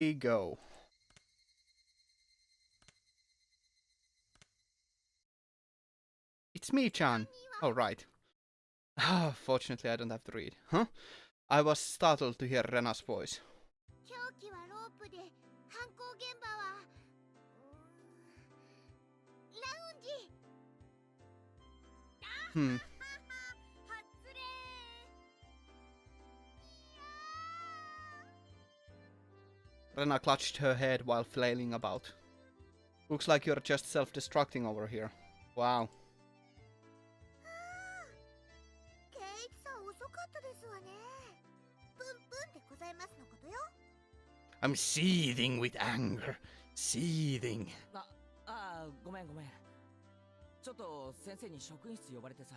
we go. It's me, Chan. Oh, right. Fortunately, I don't have to read. Huh? I was startled to hear Rena's voice. Hmm. Rena clutched her head while flailing about. Looks like you're just self-destructing over here. Wow. I'm seething with anger. Seething. ごめんごめん。ちょっと先生に職員室呼ばれてさ。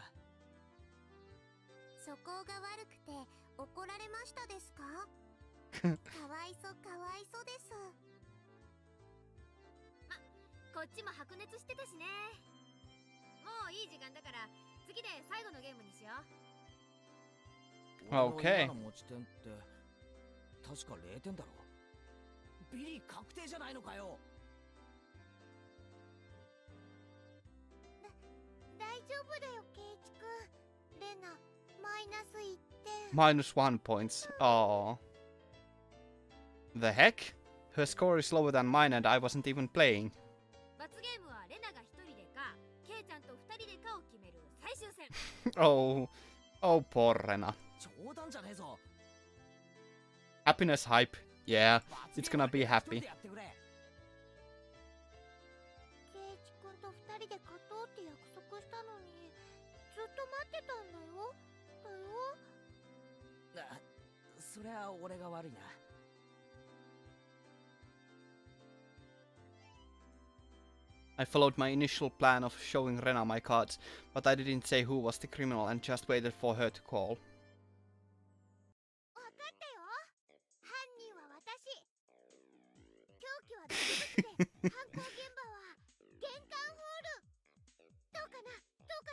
素行が悪くて怒られましたですか？かわいそうかわいそうです。こっちも白熱してたしね。もういい時間だから次で最後のゲームにしよう。OK。今の持ち点って確か0点だろ。ビリ確定じゃないのかよ。大丈夫だよ、ケイチくん。レナ、マイナス1点。-1 points. Oh. The heck? Her score is lower than mine and I wasn't even playing. 罰ゲームはレナが1人でか、ケイちゃんと2人でかを決める最終戦。Oh. Oh, poor Rena. 冗談じゃねえぞ。Happiness hype. Yeah, it's gonna be happy. ケイチくんと2人で勝とうって約束したのに、ずっと待ってたんだよ。そりゃ俺が悪いな。I followed my initial plan of showing Rena my cards, but I didn't say who was the criminal and just waited for her to call. わかったよ。犯人は私。凶器は毒物で、犯行現場は玄関ホール。どうかなどうか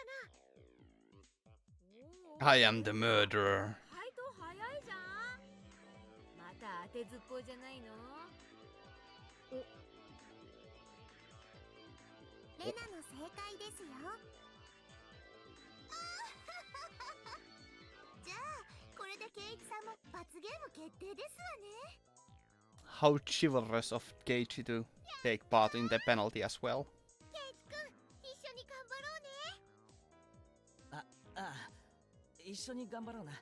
な。 I am the murderer. 回答早いじゃん。また当てずっぽうじゃないの？レナの正解ですよ。じゃあこれでケイチさんも罰ゲーム決定ですわね。 How chivalrous of Geichi to take part in the penalty as well. ケイチくん、一緒に頑張ろうね。ああ、一緒に頑張ろうな。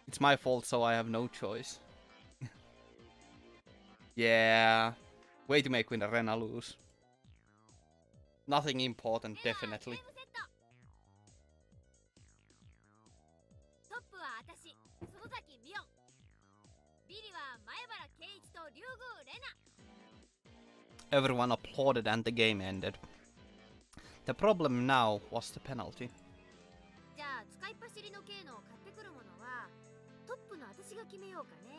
It's my fault, so I have no choice. Yeah. Way to make Rena lose. Nothing important, definitely. トップは私、園崎美音。ビリは前原圭一と竜宮レナ。 Everyone applauded and the game ended. The problem now was the penalty. じゃあ使いっ走りの系の買ってくるものはトップの私が決めようかね。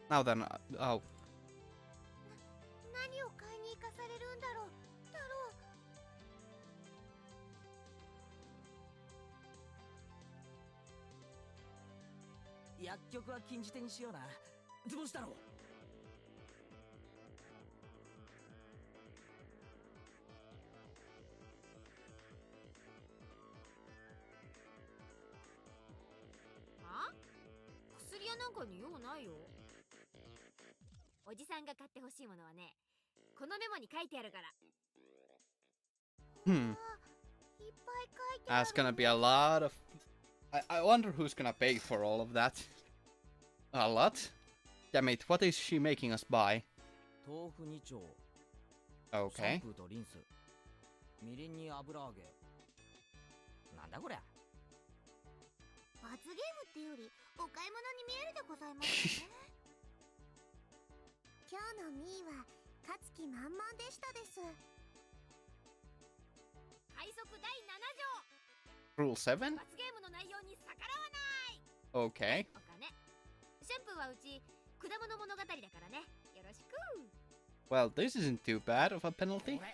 Now then, oh. 何を買いに行かされるんだろう。だろう。薬局は禁じ手にしような。どうしたの？あ？薬屋なんかに用ないよ。おじさんが買ってほしいものはね、このメモに書いてあるから。 Hmm. う。いっぱい書いてある。 That's gonna be a lot of... I wonder who's gonna pay for all of that. A lot? Damn it, what is she making us buy? 豆腐2丁。Okay. シャンプーとリンス。みりんに油揚げ。なんだこりゃ。罰ゲームってよりお買い物に見えるでございますね。今日のミーは勝つ気満々でしたです。快速第7条。 Rule 7? 罰ゲームの内容に逆らわない。 Okay. お金。シャンプーはうち果物物語だからね。よろしく。 Well, this isn't too bad of a penalty. これ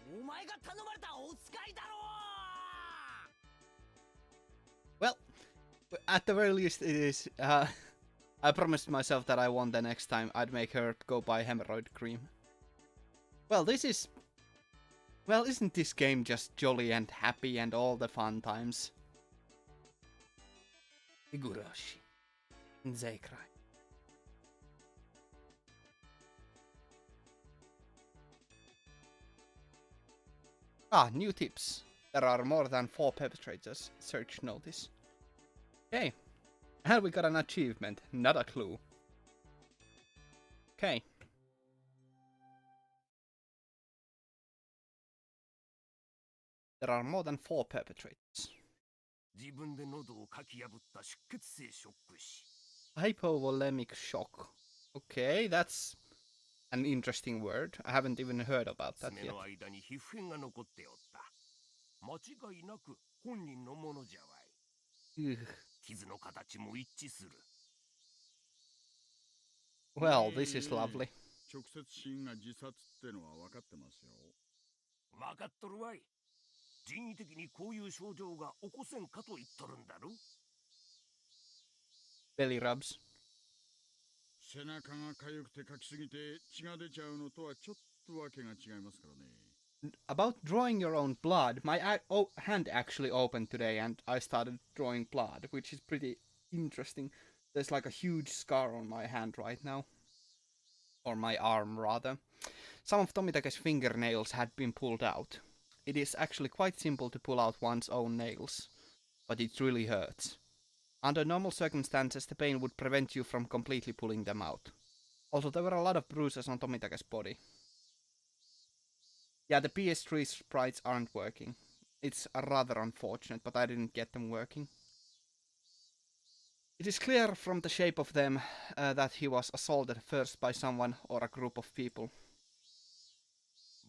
お前が頼まれたお使いだろ Well, at the very least, it is. I promised myself that I won the next time I'd make her go buy hemorrhoid cream. Well, this is. Well, isn't this game just jolly and happy and all the fun times? Higurashi. Zeikai. Ah, new tips. There are more than 4 perpetrators. Search notice. Okay. And we got an achievement. Not a clue. Okay. There are more than 4 perpetrators. 自分で喉をかき破った出血性ショック死 Hypovolemic shock. Okay, that's an interesting word. I haven't even heard about that 爪 yet. の間に皮膚片が残っておった間違いなく本人のものじゃわい Ugh. 傷の形も一致する Well, this is lovely. 直接死因が自殺ってのは分かってますよ。分かっとるわい人為的にこういう症状が起こせんかと言っとるんだろ Belly rubs. 背中が痒くてかきすぎて血が出ちゃうのとはちょっとわけが違いますからね。About drawing your own blood, my hand actually opened today and I started drawing blood, which is pretty interesting. There's like a huge scar on my hand right now. Or my arm, rather. Some of Tomitake's fingernails had been pulled out. It is actually quite simple to pull out one's own nails, but it really hurts. Under normal circumstances, the pain would prevent you from completely pulling them out. Also, there were a lot of bruises on Tomitake's body. Yeah, the PS3 sprites aren't working. It's rather unfortunate, but I didn't get them working. It is clear from the shape of them that he was assaulted first by someone or a group of people.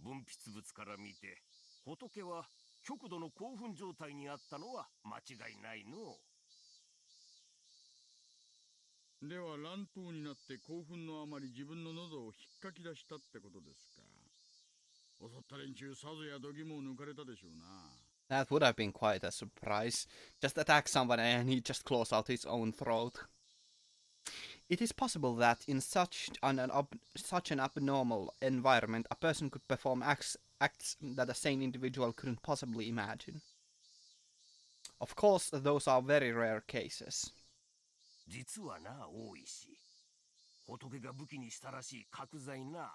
分泌物から見て仏は極度の興奮状態にあったのは間違いないのでは乱闘になって興奮のあまり自分の喉を引っかき出したってことですか。襲った連中さぞや度肝を抜かれたでしょうな。That would have been quite a surprise. Just attack someone and he just claws out his own throat. It is possible that in such an abnormal environment, a person could perform acts that a sane individual couldn't possibly imagine. Of course, those are very rare cases. 実はな大石仏が武器にしたらしい角材な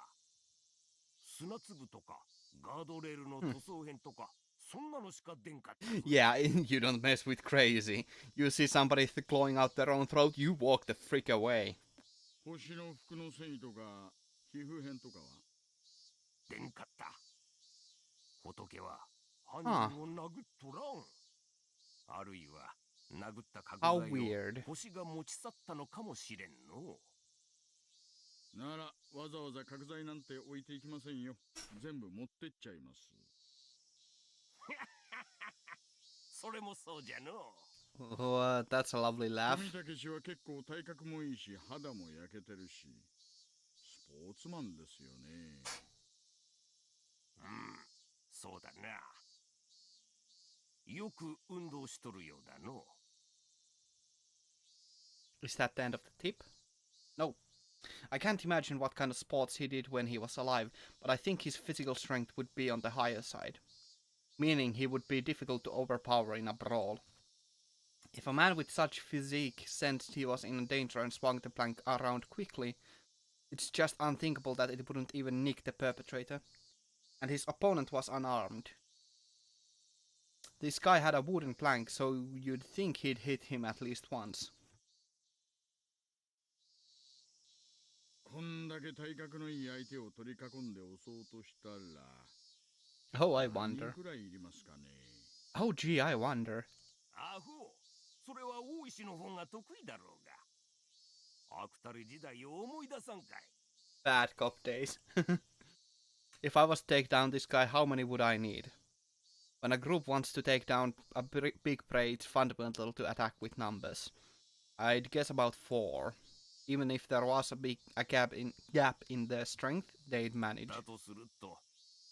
砂粒とかガードレールの塗装片とか、そんなのしか出んかった Yeah, you don't mess with crazy. You see somebody clawing out their own throat, you walk the frick away. 星の服の繊維とか皮膚片とかは出んかった仏は犯人を殴っとらん、あるいは殴った角 How 材を weird. 星が持ち去ったのかもしれんのならわざわざ角材なんて置いていきませんよ。全部持ってっちゃいます。それもそうじゃの Oh, that's a lovely laugh. 富武氏は結構体格もいいし肌も焼けてるしスポーツマンですよね。そうだなよく運動しとるようだの Is that the end of the tip? No. I can't imagine what kind of sports he did when he was alive, but I think his physical strength would be on the higher side. Meaning he would be difficult to overpower in a brawl. If a man with such physique sensed he was in danger and swung the plank around quickly, it's just unthinkable that it wouldn't even nick the perpetrator. And his opponent was unarmed. This guy had a wooden plank, so you'd think he'd hit him at least once. こんだけ体格のいい相手を取り囲んで襲おうとしたら Oh, I 何 wonder. くらいいりますかね。 Oh, gee, I wonder. アホそれは大石の方が得意だろうがアクタル時代を思い出さんかい Bad cop days. If I was to take down this guy, how many would I need? When a group wants to take down a big prey, it's fundamental to attack with numbers. I'd guess about 4. Even if there was a gap in their strength, they'd manage. だとすると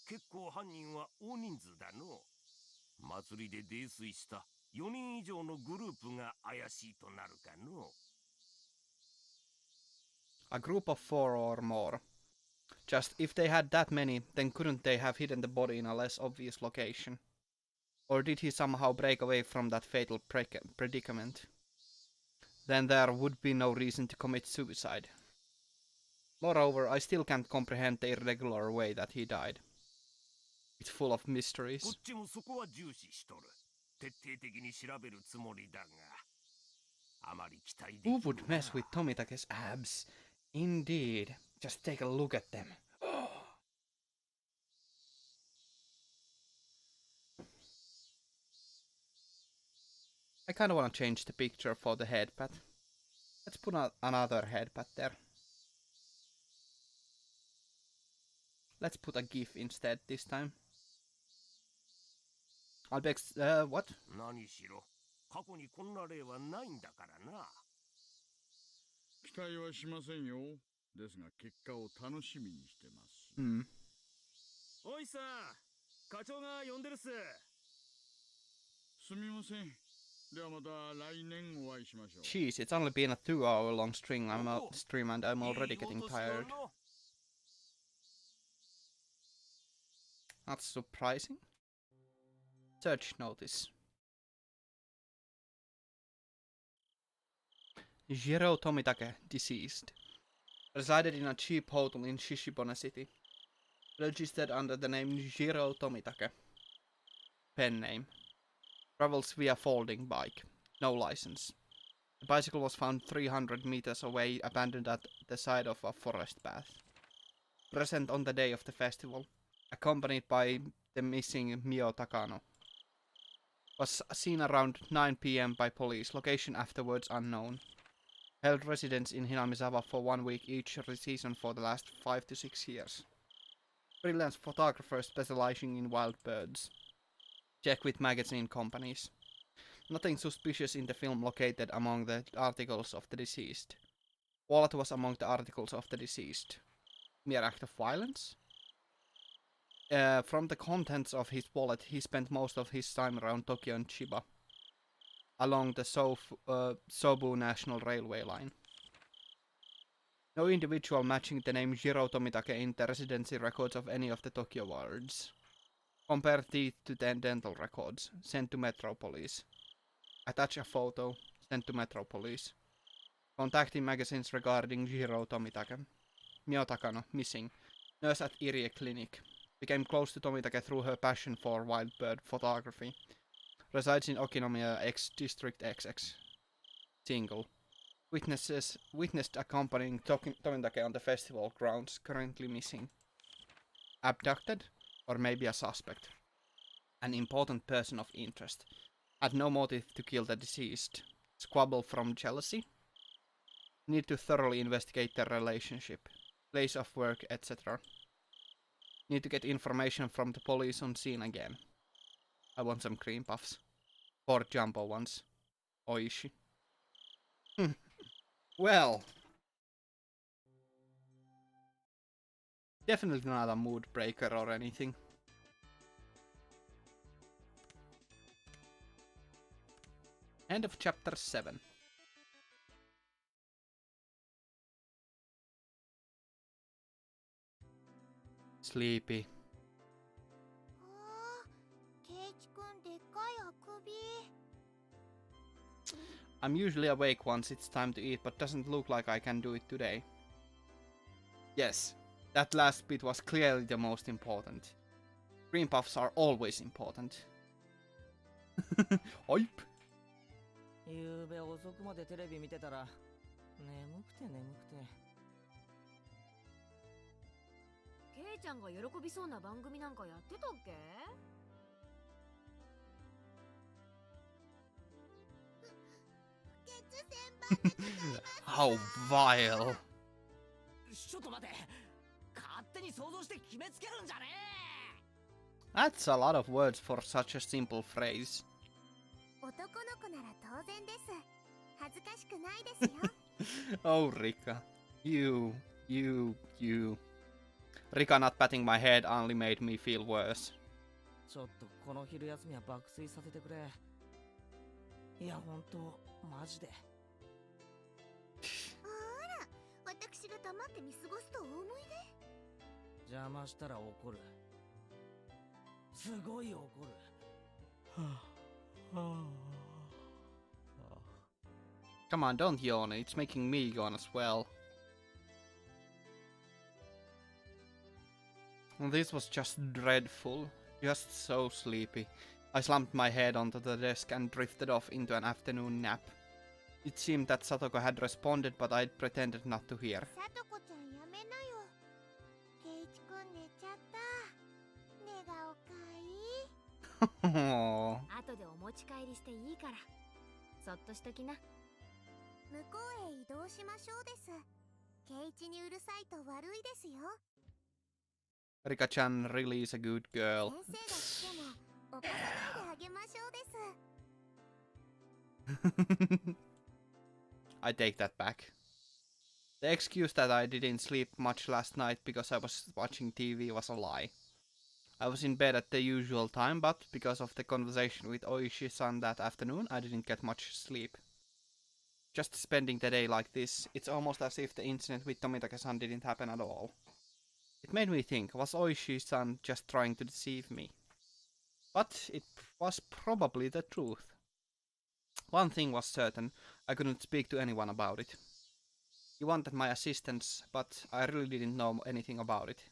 結構犯人は大人数だの。祭りで泥酔した4人以上のグループが怪しいとなるかの。A group of 4 or more. Just if they had that many, then couldn't they have hidden the body in a less obvious location? Or did he somehow break away from that fatal predicament? Then there would be no reason to commit suicide. Moreover, I still can't comprehend the irregular way that he died. It's full of こ mysteries. っちもそこは重視しとる。徹底的に調べるつもりだが、あまり期待でき Who ん would mess な。 with Tomitake's abs? Indeed. Just take a look at them. I kinda wanna change the picture for the headpad. Let's put another headpad there. Let's put a GIF instead this time. I'll be what? 何しろ、過去にこんな例はないんだからな。期待はしませんよ。ですが結果を楽しみにしてます。Hmm. おいさん、課長が呼んでるっす。すみません。ではまた来年お会いしましょう。 Jeez, it's only been a 2-hour-long stream. Stream and I'm already getting tired. Not surprising. Search notice. Jiro Tomitake, deceased. Resided in a cheap hotel in Shishibone City. Registered under the name Jiro Tomitake. Pen name. Travels via folding bike. No license. The bicycle was found 300 meters away, abandoned at the side of a forest path. Present on the day of the festival. Accompanied by the missing Mio Takano. Was seen around 9 p.m. by police, location afterwards unknown. Held residence in Hinamizawa for 1 week each season for the last 5 to 6 years. Freelance photographer specializing in wild birds. Check with magazine companies. Nothing suspicious in the film located among the articles of the deceased. Wallet was among the articles of the deceased. Mere act of violence? From the contents of his wallet, he spent most of his time around Tokyo and Chiba, along the Sobu National Railway line. No individual matching the name Jiro Tomitake in the residency records of any of the Tokyo wards. Compare teeth to the dental records. Sent to Metro Police. Attach a photo. Sent to Metro Police. Contacting magazines regarding Jiro Tomitake. Mio Takano, missing. Nurse at Irie Clinic. Became close to Tomitake through her passion for wild bird photography. Resides in Okinomiya X District XX. Single. Witnessed accompanying Tomitake on the festival grounds. Currently missing. Abducted? Or maybe a suspect. An important person of interest. Had no motive to kill the deceased. Squabble from jealousy? Need to thoroughly investigate their relationship. Place of work, etc. Need to get information from the police on scene again. I want some cream puffs. 4 jumbo ones. Oishi. Well. Definitely not a mood breaker or anything. End of chapter 7. Sleepy. ケイチくんでっかいあくび。 I'm usually awake once it's time to eat, but doesn't look like I can do it today. Yes, that last bit was clearly the most important. Cream puffs are always important. Oip! ゆうべ遅くまでテレビ見てたら眠くて眠くて。ケイちゃんが喜びそうな番組なんかやってたっけ？鉄旋盤でございます。 How vile! ちょっと待て、勝手に想像して決めつけるんじゃねえ。 That's a lot of words for such a simple phrase. 男の子なら当然です。恥ずかしくないですよ。 Oh, Rika. You. Rika not patting my head only made me feel worse. ちょっとこの昼休みは爆睡させてくれ。いや、ほんと、マジで。私が黙って見過ごすとお思いで。邪魔したら怒る。すごい怒る。Come on, don't yawn. It's making me yawn as well. This was just dreadful. Just so sleepy. I slumped my head onto the desk and drifted off into an afternoon nap. It seemed that Satoko had responded, but I pretended not to hear. さとこちゃんやめなよ。ケイチくん寝ちゃった。寝顔かい。 Aww. 後でお持ち帰りしていいからそっとしときな。向こうへ移動しましょうです。ケイチにうるさいと悪いですよ。 Rika-chan really is a good girl. 先生が来ても起こさないであげましょうです。 I take that back. The excuse that I didn't sleep much last night because I was watching TV was a lie. I was in bed at the usual time, but because of the conversation with Oishi-san that afternoon, I didn't get much sleep. Just spending the day like this, it's almost as if the incident with Tomitake-san didn't happen at all. It made me think, was Oishi-san just trying to deceive me? But it was probably the truth. One thing was certain, I couldn't speak to anyone about it. He wanted my assistance, but I really didn't know anything about it.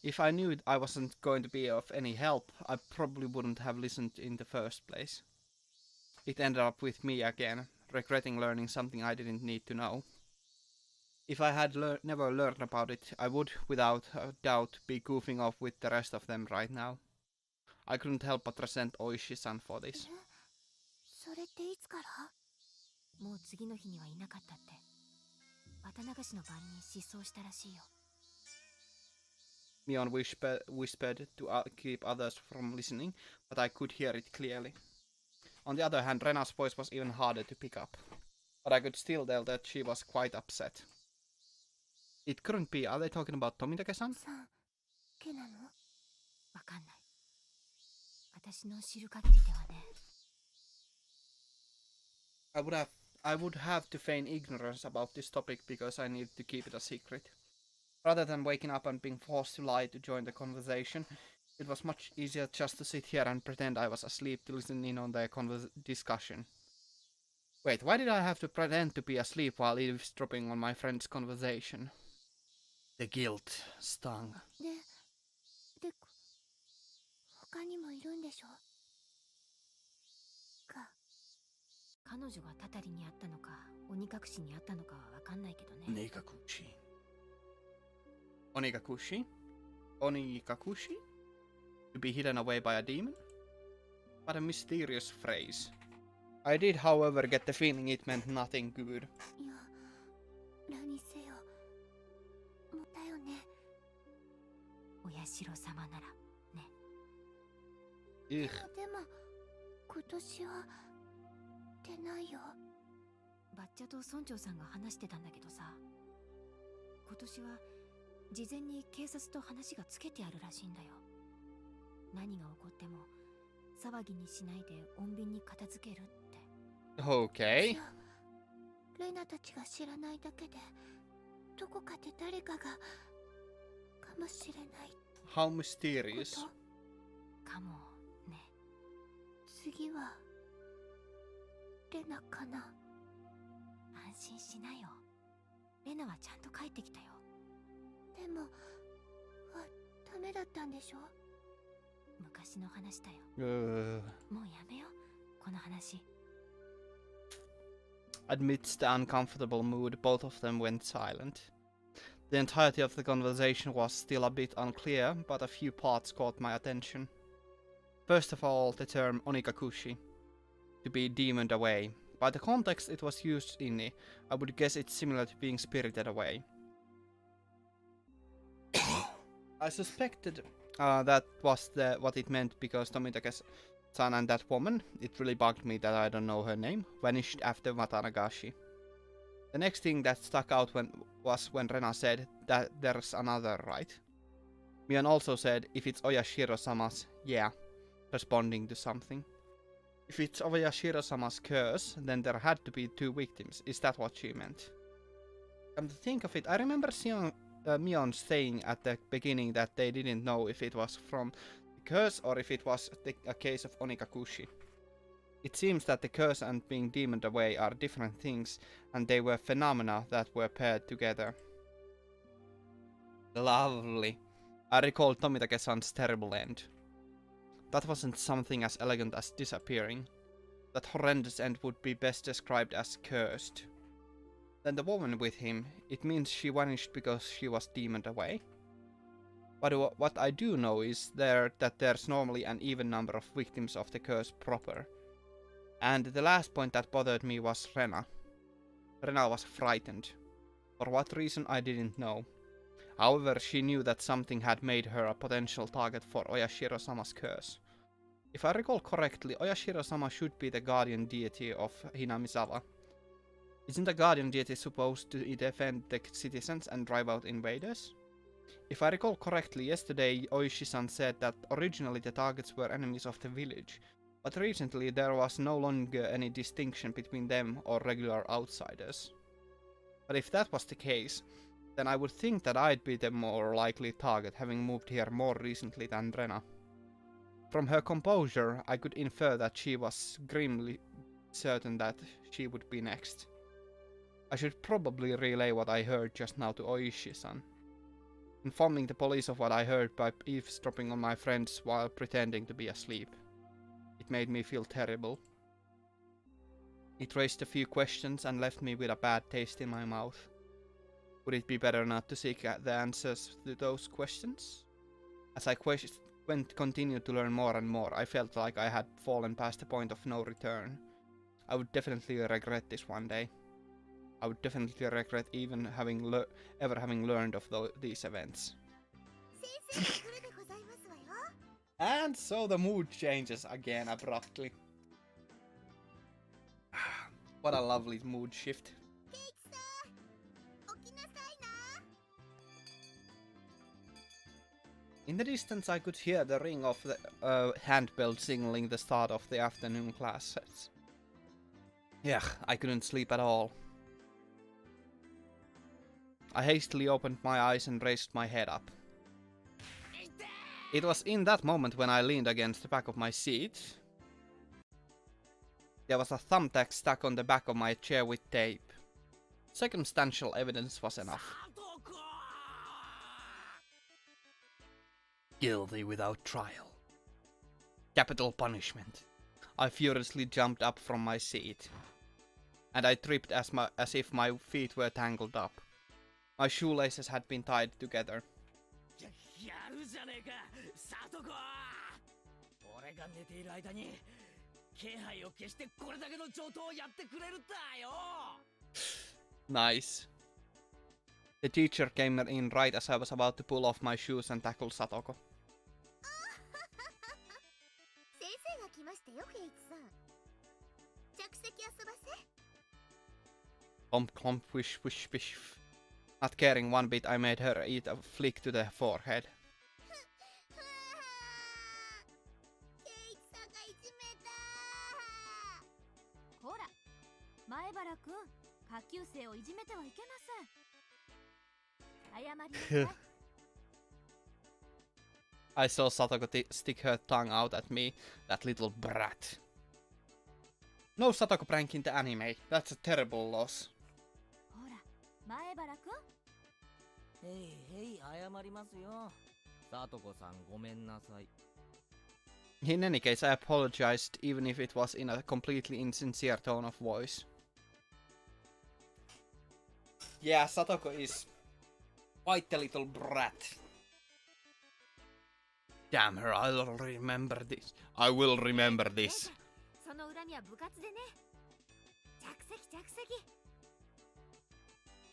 If I knew I wasn't going to be of any help, I probably wouldn't have listened in the first place. It ended up with me again, regretting learning something I didn't need to know. If I had never learned about it, I would, without a doubt, be goofing off with the rest of them right now. I couldn't help but resent Oishi-san for this. それっていつから？もう次の日にはいなかったって綿流しの晩に失踪したらしいよ。 Mion whispered to keep others from listening, but I could hear it clearly. On the other hand, Rena's voice was even harder to pick up, but I could still tell that she was quite upset. It couldn't be. Are they talking about Tomitake-san? さん、けなの？わかんない。私の知る限りではね。I would have to feign ignorance about this topic because I needed to keep it a secret. Rather than waking up and being forced to lie to join the conversation, it was much easier just to sit here and pretend I was asleep to listen in on their discussion. Wait, why did I have to pretend to be asleep while eavesdropping on my friend's conversation? The guilt stung. で、他にもいるんでしょ？か。彼女がたたりにあったのか鬼隠しにあったのかはわかんないけどね。 Onikakushi. Onikakushi? Onikakushi? To be hidden away by a demon? What a mysterious phrase. I did, however, get the feeling it meant nothing good. いや、何せよ。もだよね。お社様ならね。Ugh. でも今年は出ないよ。バッチャと村長さんが話してたんだけどさ、今年は事前に警察と話がつけてあるらしいんだよ。何が起こっても騒ぎにしないで穏便に片付けるって。 Okay. じゃあレナたちが知らないだけでどこかで誰かがかもしれない。 How mysterious. かもね。次はレナかな。安心しなよ。レナはちゃんと帰ってきたよ。でもダメだったんでしょ？昔の話だよ。 もうやめようこの話。 Amidst the uncomfortable mood, both of them went silent. The entirety of the conversation was still a bit unclear, but a few parts caught my attention. First of all, the term Onikakushi, to be demoned away. By the context it was used in, I would guess it's similar to being spirited away. I suspected that was what it meant because Tomitake-san and that woman, it really bugged me that I don't know her name, vanished after Watanagashi. The next thing that stuck out was when Rena said that there's another, right? Mion also said if it's Oyashiro-sama's, yeah, responding to something. If it's Oyashiro-sama's curse, then there had to be 2 victims. Is that what she meant? Come to think of it, I remember Mion saying at the beginning that they didn't know if it was from the curse or if it was a case of Onikakushi. It seems that the curse and being demoned away are different things, and they were phenomena that were paired together. Lovely. I recall Tomitake-san's terrible end. That wasn't something as elegant as disappearing. That horrendous end would be best described as cursed. Then the woman with him, it means she vanished because she was demoned away. But what I do know is that there's normally an even number of victims of the curse proper. And the last point that bothered me was Rena. Rena was frightened. For what reason I didn't know. However, she knew that something had made her a potential target for Oyashiro-sama's curse. If I recall correctly, Oyashiro-sama should be the guardian deity of Hinamizawa. Isn't the guardian deity supposed to defend the citizens and drive out invaders? If I recall correctly, yesterday Oishi-san said that originally the targets were enemies of the village, but recently there was no longer any distinction between them or regular outsiders. But if that was the case, then I would think that I'd be the more likely target, having moved here more recently than Rena. From her composure, I could infer that she was grimly certain that she would be next. I should probably relay what I heard just now to Oishi-san. Informing the police of what I heard by eavesdropping on my friends while pretending to be asleep. It made me feel terrible. It raised a few questions and left me with a bad taste in my mouth. Would it be better not to seek the answers to those questions? As I continued to learn more and more, I felt like I had fallen past the point of no return. I would definitely regret this one day. I would definitely regret even ever having learned of these events. And so the mood changes again abruptly. What a lovely mood shift. In the distance I could hear the ring of the handbell signaling the start of the afternoon classes. Yeah, I couldn't sleep at all. I hastily opened my eyes and raised my head up. It was in that moment when I leaned against the back of my seat. There was a thumbtack stuck on the back of my chair with tape. Circumstantial evidence was enough. Guilty without trial. Capital punishment. I furiously jumped up from my seat. And I tripped as if my feet were tangled up. My shoelaces had been tied together. Nice. The teacher came in right as I was about to pull off my shoes and tackle Satoko. Clomp clomp wish wish wish. Not caring one bit, I made her eat a flick to the forehead. I saw Satoko stick her tongue out at me, that little brat. No Satoko prank in the anime, that's a terrible loss. In any case, I apologized even if it was in a completely insincere tone of voice. Yeah, Satoko is quite a little brat. Damn her, I'll remember this. I will remember this.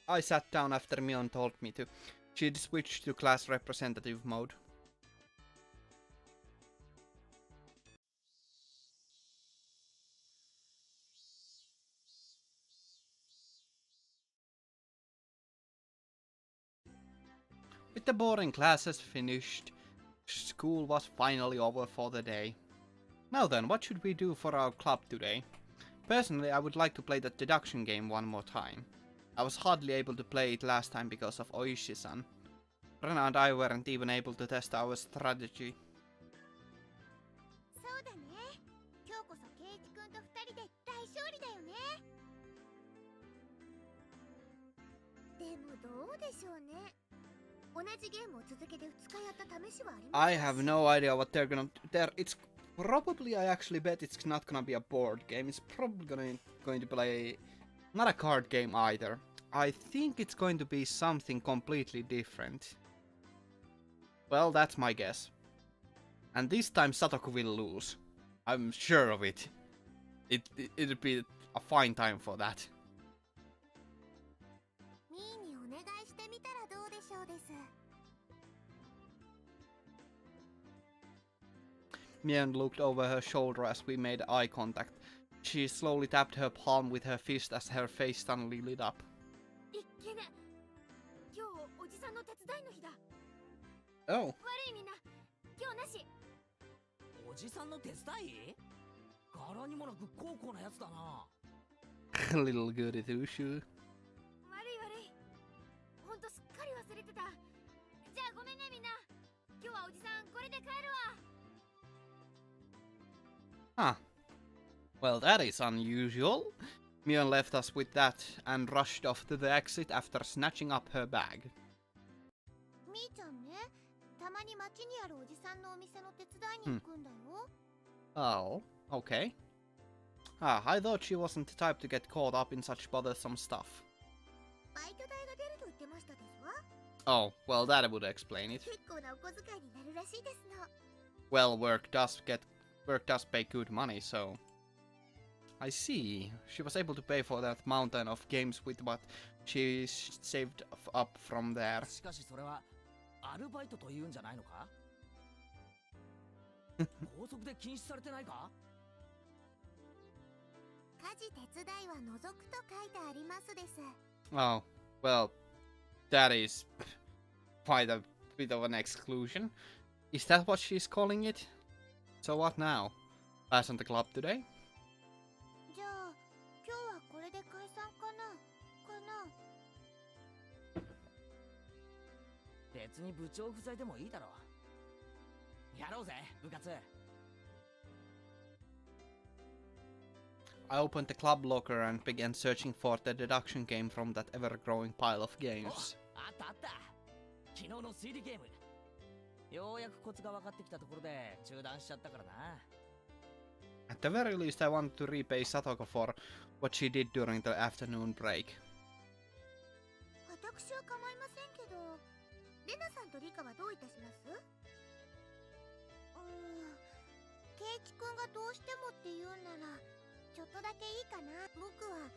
I sat down after Mion told me to. She'd switched to class representative mode. With the boring classes finished, school was finally over for the day. Now then, what should we do for our club today? Personally, I would like to play that deduction game one more time. I was hardly able to play it last time because of Oishi-san. Rena and I weren't even able to test our strategy. そうだね。今日こそケイチ君と二人で大勝利だよね。でもどうでしょうね。同じゲームを続けて2日やった試しはあります。 I have no idea what they're gonna do. It's probably, I actually bet it's not gonna be a board game. It's probably going to play not a card game either. I think it's going to be something completely different. Well, that's my guess. And this time Satoku will lose. I'm sure of it. It'll be a fine time for that. ミーにお願いしてみたらどうでしょうです。 Mian looked over her shoulder as we made eye contact. She slowly tapped her palm with her fist as her face suddenly lit up. いっけね。今日おじさんの手伝いの日だ。 Oh. 悪いみんな。今日なし。おじさんの手伝い？柄にもなく高校なやつだな。Little goody two shoe. 悪い悪い。ほんとすっかり忘れてた。じゃあごめんねみんな。今日はおじさんこれで帰るわ。 Huh. Well, that is unusual. Mion left us with that and rushed off to the exit after snatching up her bag. みーちゃんね、たまに街にあるおじさんのお店の手伝いに行くんだよ。Oh, okay. I thought she wasn't the type to get caught up in such bothersome stuff. バイト代が出ると言ってましたですわ。 Oh, well, that would explain it. 結構なお小遣いになるらしいですの。 Well, work does pay good money, so... I see. She was able to pay for that mountain of games with what she saved up from there. しかしそれはアルバイトと言うんじゃないのか？校則で禁止されてないか？家事手伝いは除くと書いてありますです。 Oh, well, that is quite a bit of an exclusion. Is that what she's calling it? So what now? Pass on the club today? じゃあ、今日はこれで解散かな別に部長不在でもいいだろう。やろうぜ、部活。I opened the club locker and began searching for the deduction game from that ever-growing pile of games. あったあった。昨日の推理ゲーム。ようやくコツが分かってきたところで中断しちゃったからな。At the very least, I wanted to repay Satoko for what she did during the afternoon break. 私は構いませんけど、レナさんとリカはどういたします？ケイチ君がどうしてもって言うなら、ちょっとだけいいかな。僕は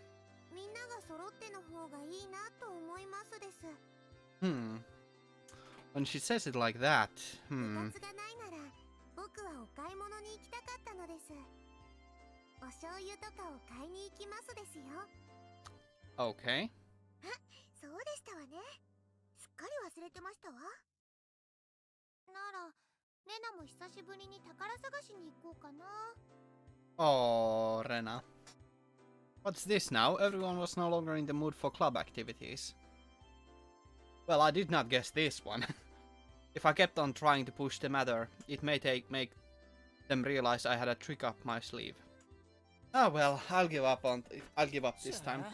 みんなが揃っての方がいいなと思いますです。When she says it like that, 部活がないなら、僕はお買い物に行きたかったのです。お醤油とかを買いに行きますですよ。Okay. そうでしたわね。すっかり忘れてましたわ。なら、レナも久しぶりに宝探しに行こうかな。 Oh, Rena. What's this now? Everyone was no longer in the mood for club activities. Well, I did not guess this one. If I kept on trying to push the matter, it may make them realize I had a trick up my sleeve. Ah well, I'll give up this time.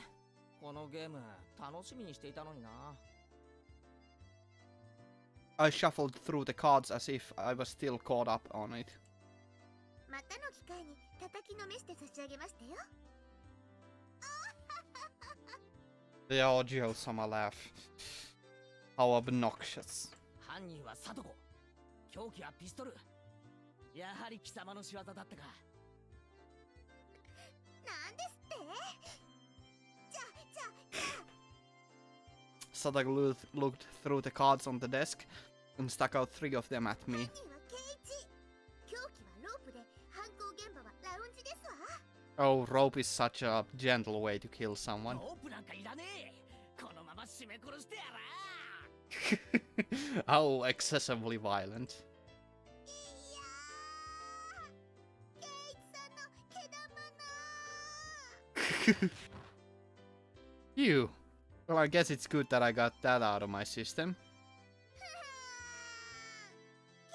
このゲーム楽しみにしていたのにな。I shuffled through the cards as if I was still caught up on it. またの機会に叩きのめして差し上げましたよ。The Ojo-sama laugh. How obnoxious. 犯人はサトコ。凶器はピストル。やはり貴様の仕業だったか。なんですって？じゃあ。Sadaku looked through the cards on the desk and stuck out 3 of them at me. 犯人はケイチ。凶器はロープで、犯行現場はラウンジですわ。 Oh, rope is such a gentle way to kill someone. ロープなんかいらねえ。このまま締め殺してやら。How excessively violent. いやー、ケイチさんの毛玉な You. Well, I guess it's good that I got that out of my system. ケ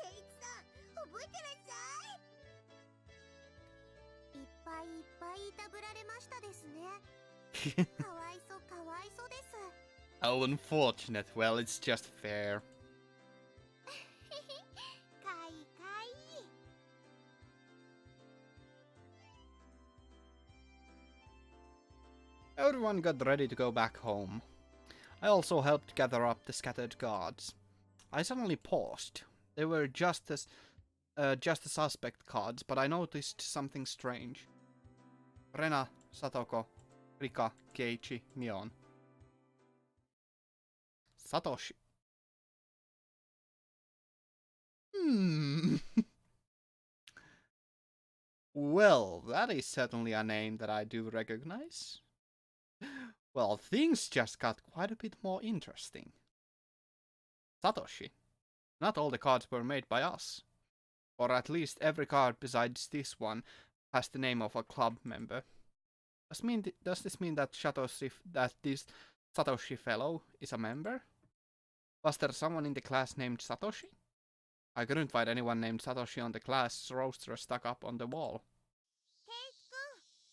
イチさん、覚えてらっしゃい。いっぱいいっぱいいたぶられましたですね。かわいそうかわいそうです。 How unfortunate. Well, it's just fair. かいかい。 Everyone got ready to go back home. I also helped gather up the scattered cards. I suddenly paused. They were just the suspect cards, but I noticed something strange. Rena, Satoko, Rika, Keiichi, Mion. Satoshi. Well, that is certainly a name that I do recognize. Well, things just got quite a bit more interesting. Satoshi. Not all the cards were made by us. Or at least every card besides this one has the name of a club member. Does this mean that this Satoshi fellow is a member? Was there someone in the class named Satoshi? I couldn't find anyone named Satoshi on the class roster stuck up on the wall. ケイチくん、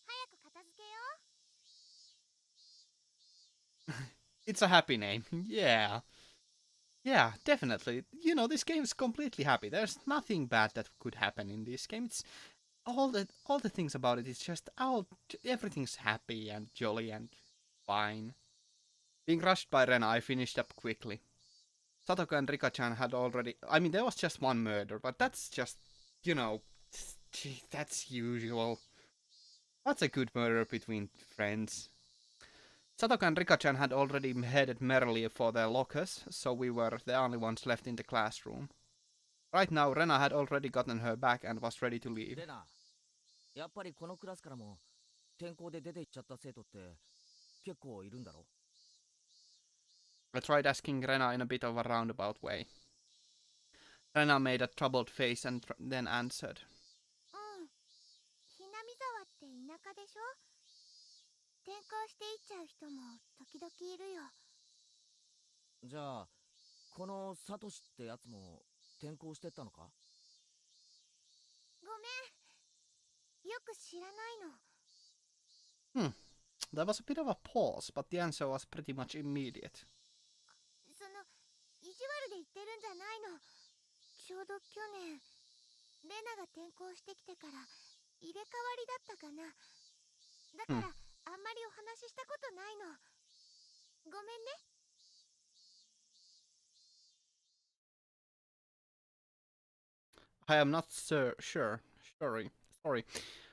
早く片付けよう。 It's a happy name. Yeah. Yeah, definitely. You know, this game is completely happy. There's nothing bad that could happen in this game. It's all the things about it is just everything's happy and jolly and fine. Being rushed by Rena, I finished up quickly. Satoko and Rika-chan had already... I mean, there was just one murder, but that's just, you know, that's usual. What's a good murder between friends? Satoko and Rika-chan had already headed merrily for their lockers, so we were the only ones left in the classroom. Right now, Rena had already gotten her bag and was ready to leave. レナ、やっぱりこのクラスからも転校で出て行っちゃった生徒って結構いるんだろ？ I tried asking Rena in a bit of a roundabout way. Rena made a troubled face and then answered. うん。ひなみ沢って田舎でしょ？転校していっちゃう人も時々いるよ。じゃあこのサトシってやつも転校してったのか？ごめん。よく知らないの。There was a bit of a pause, but the answer was pretty much immediate. その、意地悪で言ってるんじゃないの。ちょうど去年、レナが転校してきてから入れ替わりだったかな。だから、あんまりお話ししたことないの。ごめんね。I am not sure. Sorry.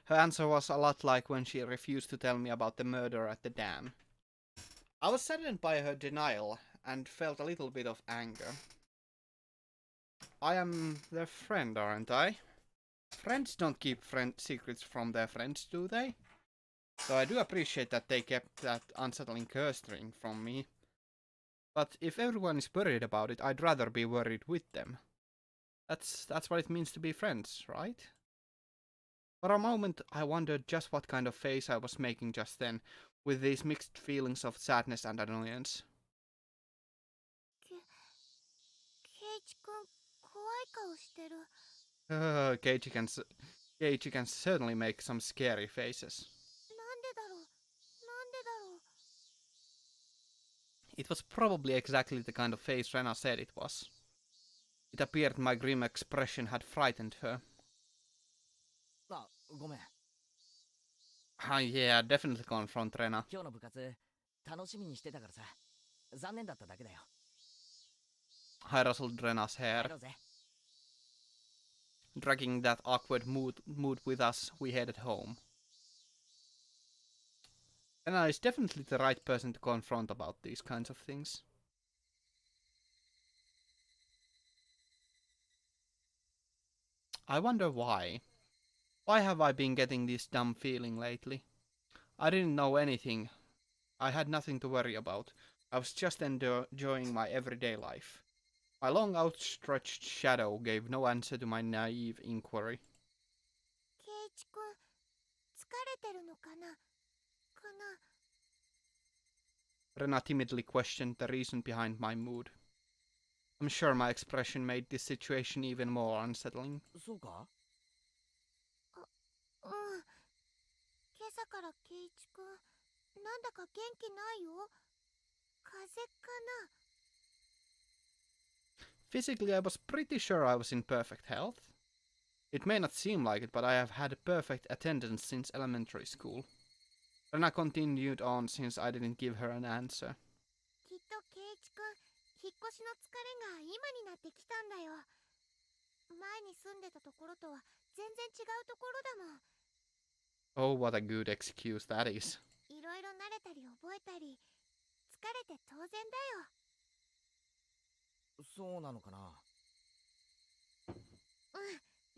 Her answer was a lot like when she refused to tell me about the murder at the dam. I was saddened by her denial and felt a little bit of anger. I am their friend, aren't I? Friends don't keep secrets from their friends, do they? So I do appreciate that they kept that unsettling curse string from me. But if everyone is worried about it, I'd rather be worried with them. That's what it means to be friends, right? For a moment, I wondered just what kind of face I was making just then, with these mixed feelings of sadness and annoyance. ケイチくん、怖い顔してる。Keiichi can certainly make some scary faces. なんでだろう。なんでだろう。 It was probably exactly the kind of face Rena said it was. It appeared my grim expression had frightened her. あ、ごめん。 Yeah, definitely confront Rena. 今日の部活楽しみにしてたからさ。残念だっただけだよ。 I rustled Rena's 帰 hair. ろうぜ。 Dragging that awkward mood with us, we headed home. Rena is definitely the right person to confront about these kinds of things. I wonder why. Why have I been getting this dumb feeling lately? I didn't know anything. I had nothing to worry about. I was just enjoying my everyday life. My long outstretched shadow gave no answer to my naive inquiry. ケイチくん、疲れてるのかなかな。 Rena timidly questioned the reason behind my mood. I'm sure my expression made this situation even more unsettling. そうか？うん。今朝からケイチくん、なんだか元気ないよ。風邪かな。 Physically, I was pretty sure I was in perfect health. It may not seem like it, but I have had perfect attendance since elementary school. Rena continued on since I didn't give her an answer. きっとケイチくん、引っ越しの疲れが今になってきたんだよ。前に住んでたところとは全然違うところだもん。 Oh, what a good excuse that is. いろいろ慣れたり覚えたり、疲れて当然だよ。そうなのかな。うん、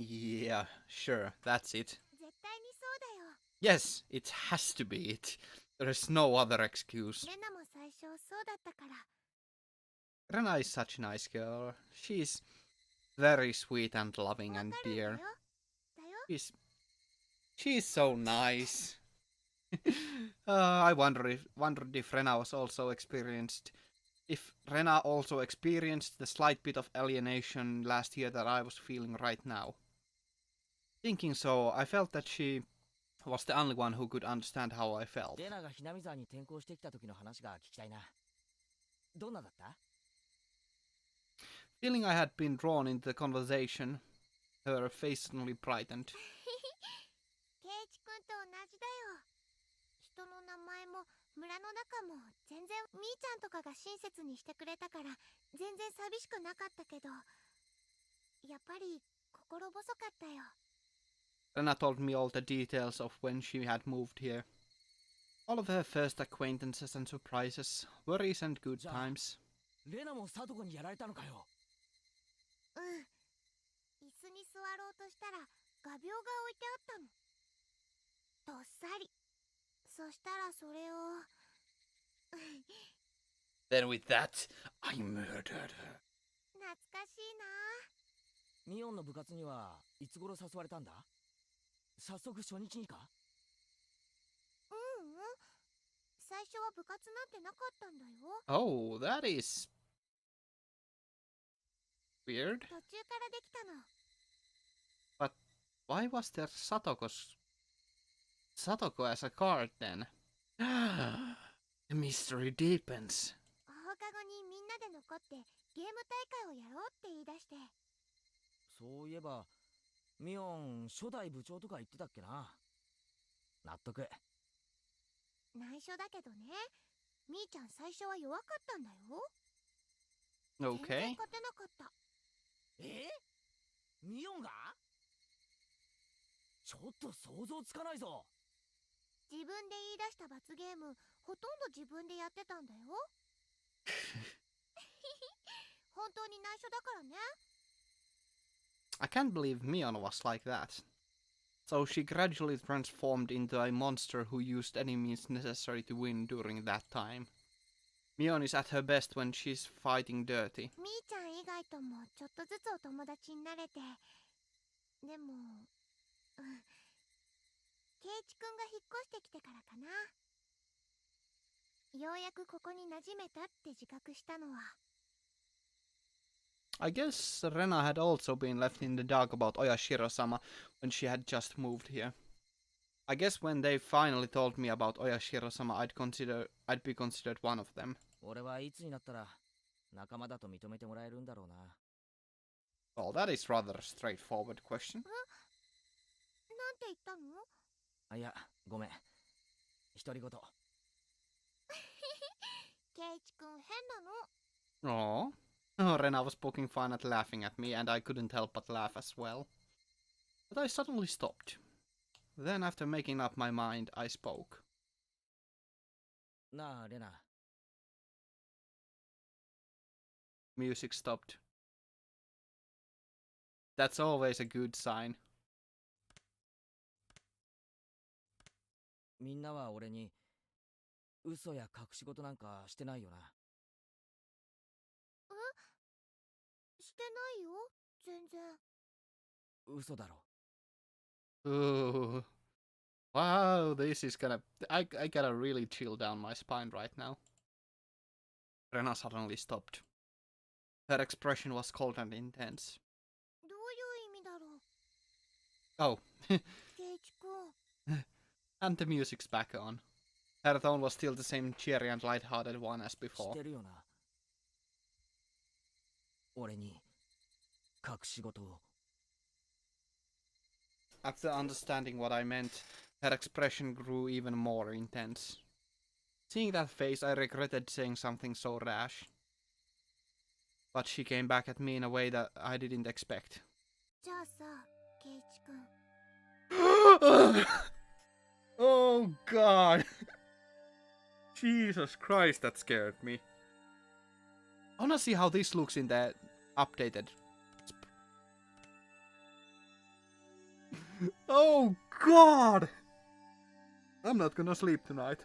Yeah, sure, that's it. 絶対にそうだよ。 Yes, it has to be it. There is no other excuse. レナも最初そうだったから。 Rena is such a nice girl. She's very sweet and loving わ and かるんだよ。 dear. だよ。 She's so nice. I wondered if Rena also experienced the slight bit of alienation last year that I was feeling right now. Thinking so, I felt that she was the only one who could understand how I felt. レナがひなみ沢に転校してきた時の話が聞きたいな。どんなだった？ Feeling I had been drawn into the conversation, her face suddenly brightened. ケイチくんと同じだよ。人の名前も村の中も全然みーちゃんとかが親切にしてくれたから全然寂しくなかったけど、やっぱり心細かったよ。 Rena told me all the details of when she had moved here. All of her first acquaintances and surprises, worries and good times. レナもサトコにやられたのかよ。うん。椅子に座ろうとしたら画鋲が置いてあったの。どっさり。そしたらそれを Then with that, I murdered her. 懐かしいな。ミオンの部活にはいつ頃誘われたんだ？早速初日にか？うん。最初は部活なんてなかったんだよ。 Oh, that is weird. 途中からできたの。 But why was there Satoko as a card then? The mystery deepens. 放課後にみんなで残ってゲーム大会をやろうって言い出して。そういえばミオン初代部長とか言ってたっけな。納得。内緒だけどね、みーちゃん最初は弱かったんだよ。 全然 Okay. 勝てなかった。ミオンが？ちょっと想像つかないぞ。自分で言い出した罰ゲームほとんど自分でやってたんだよ。本当に内緒だからね。 I can't believe Mion was like that. So she gradually transformed into a monster who used any means necessary to win during that time. Mion is at her best when she's fighting dirty. みーちゃん以外ともちょっとずつお友達になれて。でも、うん、ケイチくんが引っ越してきてからかな。ようやくここに馴染めたって自覚したのは。 I guess Rena had also been left in the dark about Oyashiro-sama when she had just moved here. I guess when they finally told me about Oyashiro-sama, I'd be considered one of them. 俺はいつになったら仲間だと認めてもらえるんだろうな。 Well, that is rather a straightforward question. なんて言ったの？あ、いや、ごめん。独り言。ケイチくん変なの。 Oh. Rena was poking fun at laughing at me, and I couldn't help but laugh as well. But I suddenly stopped. Then, after making up my mind, I spoke. なあ、レナ。 Music stopped. That's always a good sign. みんなは俺に嘘や隠し事なんかしてないよな。してないよ、全然。嘘だろ。 Ooh. Wow, this is gonna... I gotta really chill down my spine right now. Rena suddenly stopped. Her expression was cold and intense. どういう意味だろう。 Oh, ケイチ君。 and the music's back on. Her tone was still the same cheery and light-hearted one as し before. てるよな。俺に隠し事を。 After understanding what I meant, her expression grew even more intense. Seeing that face, I regretted saying something so rash. But she came back at me in a way that I didn't expect. じゃあさ、ケイチ君。 Oh god! Jesus Christ, that scared me. I wanna see how this looks in the updated. Oh god! I'm not gonna sleep tonight.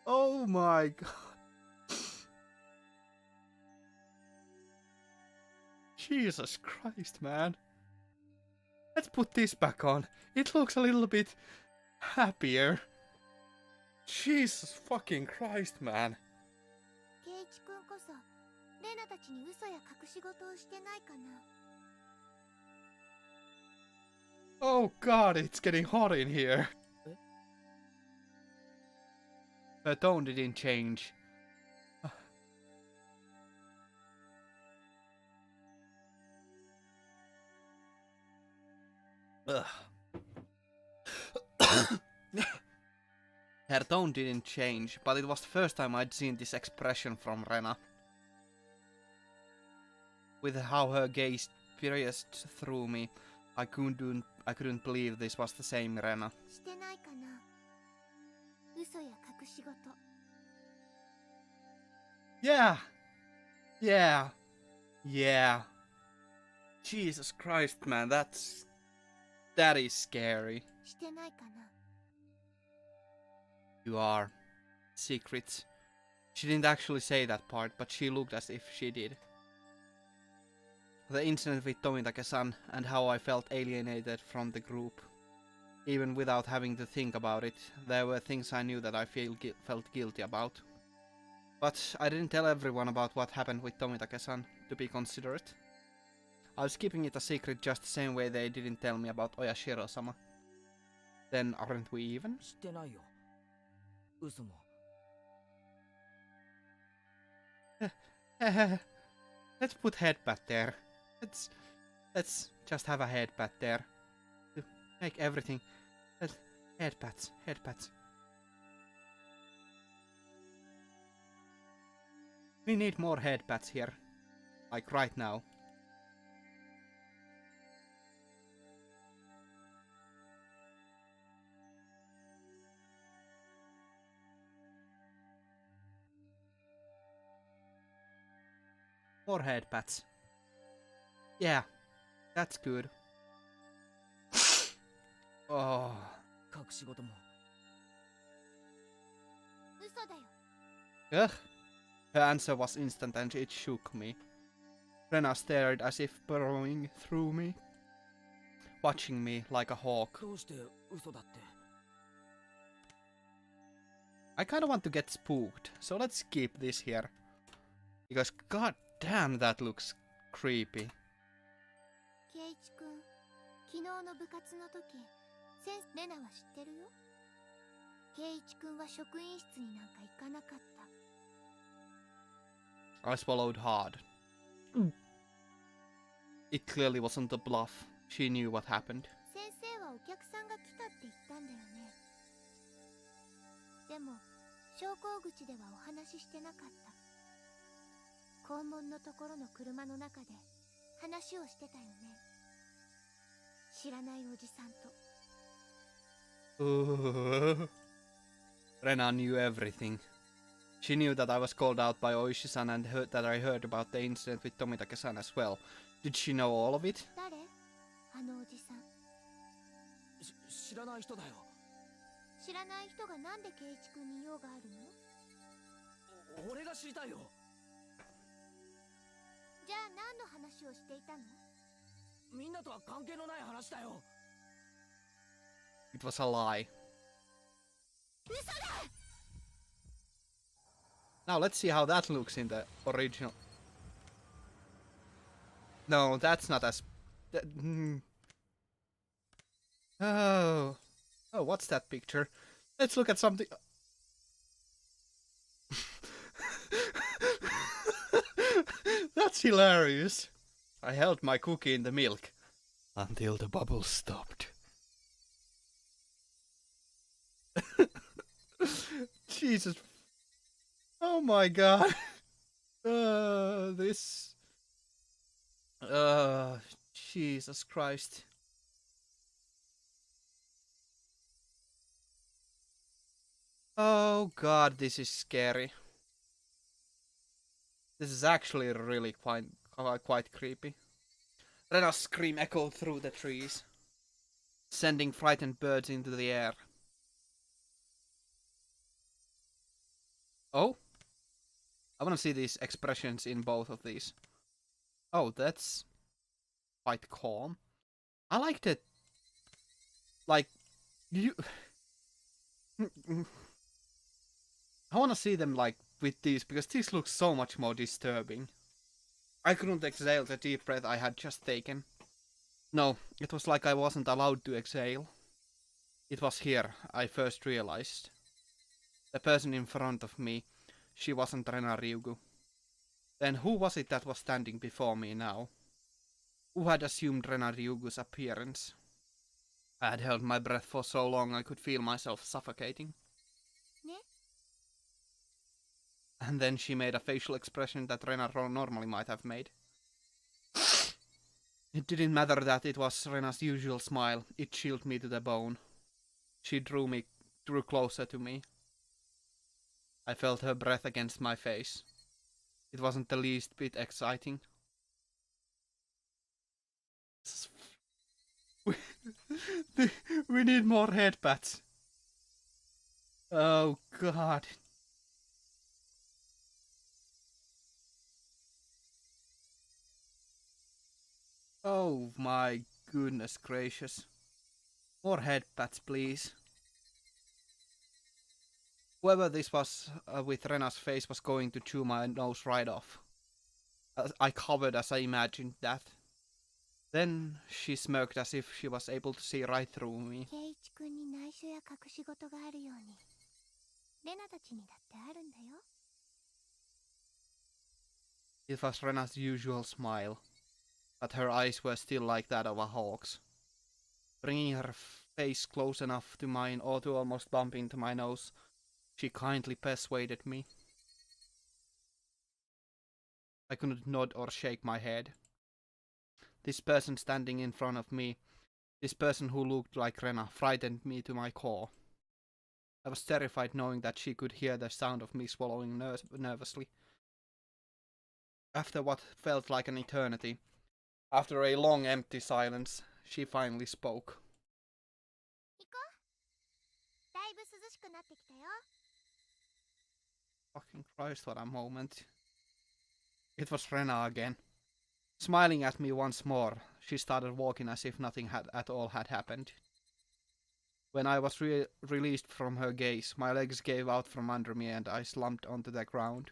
Oh my god. Jesus Christ, man. Let's put this back on. It looks a little bit happier. Jesus fucking Christ, man. ケイチ君こそ、レナたちに嘘や隠し事をしてないかな。 Oh god, it's getting hot in here. Her tone didn't change. Ugh. Her tone didn't change, but it was the first time I'd seen this expression from Rena. With how her gaze pierced through me, I couldn't believe this was the same Rena. してないかな。嘘や隠し事。 Yeah. Yeah. Yeah. Jesus Christ, man, that is scary. してないかな。 You are. Secrets. She didn't actually say that part, but she looked as if she did. The incident with Tomitake-san and how I felt alienated from the group. Even without having to think about it, there were things I knew that I felt guilty about. But I didn't tell everyone about what happened with Tomitake-san, to be considerate. I was keeping it a secret just the same way they didn't tell me about Oyashiro-sama. Then aren't we even? してないよ。嘘も。 Let's put headpad there. Let's just have a headpad there. To make everything... Headpads. We need more headpads here. Like right now. More headpads. Yeah, that's good. Oh. 隠し事も。 嘘だよ。 Ugh. Her answer was instant and it shook me. Rena stared as if burrowing through me, watching me like a hawk. どうして嘘だって。 I kinda want to get spooked, so let's keep this here. Because god damn, that looks creepy. ケイチ君、昨日の部活の時、レナは知ってるよ。ケイチ君は職員室になんか行かなかった。 I swallowed hard. It clearly wasn't a bluff. She knew what happened. 先生はお客さんが来たって言ったんだよね。でも、昇降口ではお話ししてなかった。校門のところの車の中で話をしてたよね。知らないおじさんと。 Rena knew everything. She knew that I was called out by Oishi-san and that I heard about the incident with Tomitake-san as well. Did she know all of it? 誰？あのおじさん。知らない人だよ。知らない人がなんでケイチ君に用があるの？俺が知りたいよ。じゃあ何の話をしていたの？みんなとは関係のない話だよ。 It was a lie. 嘘だ！ Now let's see how that looks in the original. No, that's not as... Oh. Oh, what's that picture? Let's look at something... That's hilarious. I held my cookie in the milk until the bubbles stopped. Jesus. Oh my god. This... Jesus Christ. Oh god, this is scary. This is actually really quite creepy. Rena's scream echoed through the trees, sending frightened birds into the air. Oh? I wanna see these expressions in both of these. Oh, that's quite calm. I like that. Like, you... I wanna see them, like, with these, because these look so much more disturbing. I couldn't exhale the deep breath I had just taken. No, it was like I wasn't allowed to exhale. It was here I first realized. The person in front of me, she wasn't Rena Ryugu. Then who was it that was standing before me now? Who had assumed Rena Ryugu's appearance? I had held my breath for so long I could feel myself suffocating. Ne? And then she made a facial expression that Rena normally might have made. It didn't matter that it was Rena's usual smile, it chilled me to the bone. She drew closer to me. I felt her breath against my face. It wasn't the least bit exciting. We need more headpats. Oh god. Oh my goodness gracious. More headpats, please. Whoever this was with Rena's face was going to chew my nose right off. I covered as I imagined that. Then she smirked as if she was able to see right through me. ケイイチ君に内緒や隠し事があるように、レナたちにだってあるんだよ。It was Rena's usual smile, but her eyes were still like that of a hawk's. Bringing her face close enough to mine or to almost bump into my nose, she kindly persuaded me. I couldn't nod or shake my head. This person standing in front of me, this person who looked like Rena, frightened me to my core. I was terrified knowing that she could hear the sound of me swallowing nervously. After what felt like an eternity, after a long empty silence, she finally spoke. 行こう。だいぶ涼しくなってきたよ。 Fucking Christ, what a moment. It was Rena again. Smiling at me once more, she started walking as if nothing at all had happened. When I was released from her gaze, my legs gave out from under me and I slumped onto the ground.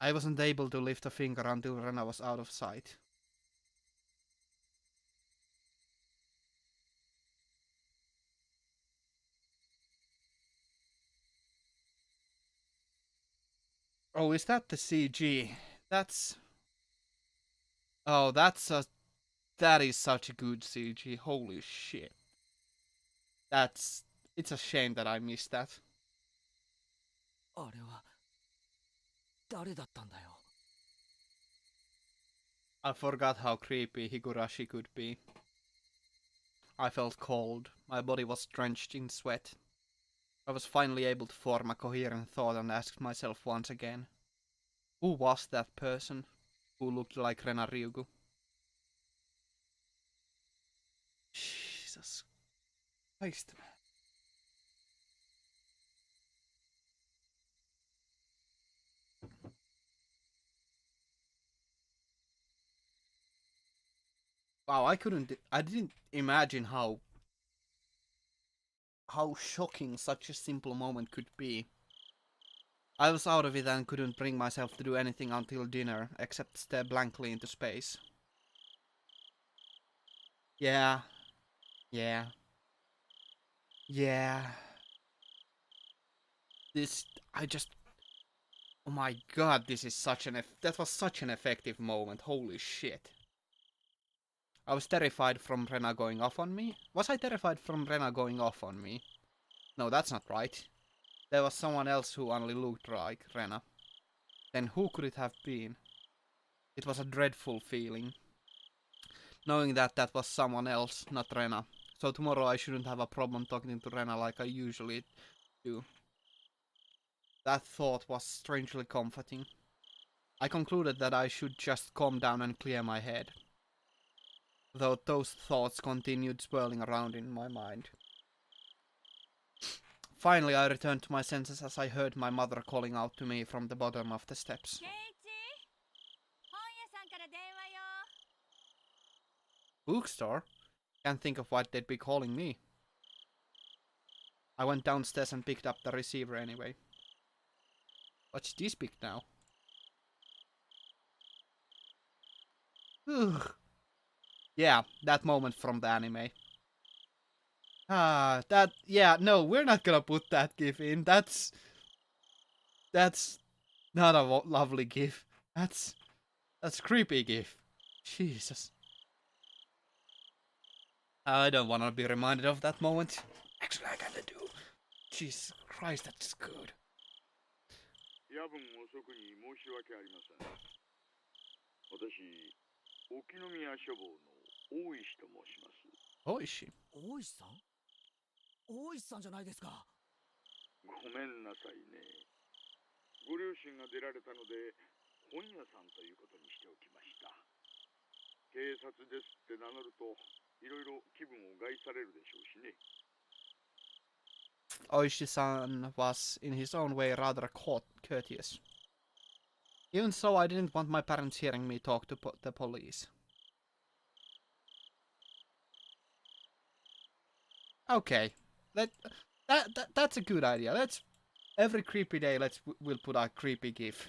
I wasn't able to lift a finger until Rena was out of sight. Oh, is that the CG? That's... Oh, that is such a good CG. Holy shit. It's a shame that I missed that. あれは誰だったんだよ。 I forgot how creepy Higurashi could be. I felt cold. My body was drenched in sweat. I was finally able to form a coherent thought and asked myself once again, who was that person who looked like Rena Ryugu? Jesus Christ, man. Wow, I didn't imagine how shocking such a simple moment could be. I was out of it and couldn't bring myself to do anything until dinner, except stare blankly into space. Yeah, yeah, yeah. This, I just, oh my god, this is that was such an effective moment, holy shit. I was terrified from Rena going off on me. Was I terrified from Rena going off on me? No, that's not right. There was someone else who only looked like Rena. Then who could it have been? It was a dreadful feeling, knowing that that was someone else, not Rena. So tomorrow I shouldn't have a problem talking to Rena like I usually do. That thought was strangely comforting. I concluded that I should just calm down and clear my head, though those thoughts continued swirling around in my mind. Finally, I returned to my senses as I heard my mother calling out to me from the bottom of the steps. Bookstore? Can't think of what they'd be calling me. I went downstairs and picked up the receiver anyway. What's this big now? Ugh. Yeah, that moment from the anime. Yeah, no, we're not gonna put that gif in. That's not a lovely gif. That's creepy gif. Jesus. I don't want to be reminded of that moment. Actually, I kinda do. Jesus Christ, that's good. 夜分遅くに申し訳ありません。私、沖宮書房の大石と申します。Oh, is she? 大石さん大石さんじゃないですか。ごめんなさいね。ご両親が出られたので、本屋さんということにしておきました。警察ですって名乗ると、いろいろ気分を害されるでしょうしね。Oishi-san was, in his own way, rather courteous. Even so, I didn't want my parents hearing me talk to the police. Okay, that's a good idea. Let's every creepy day we'll put a creepy gif.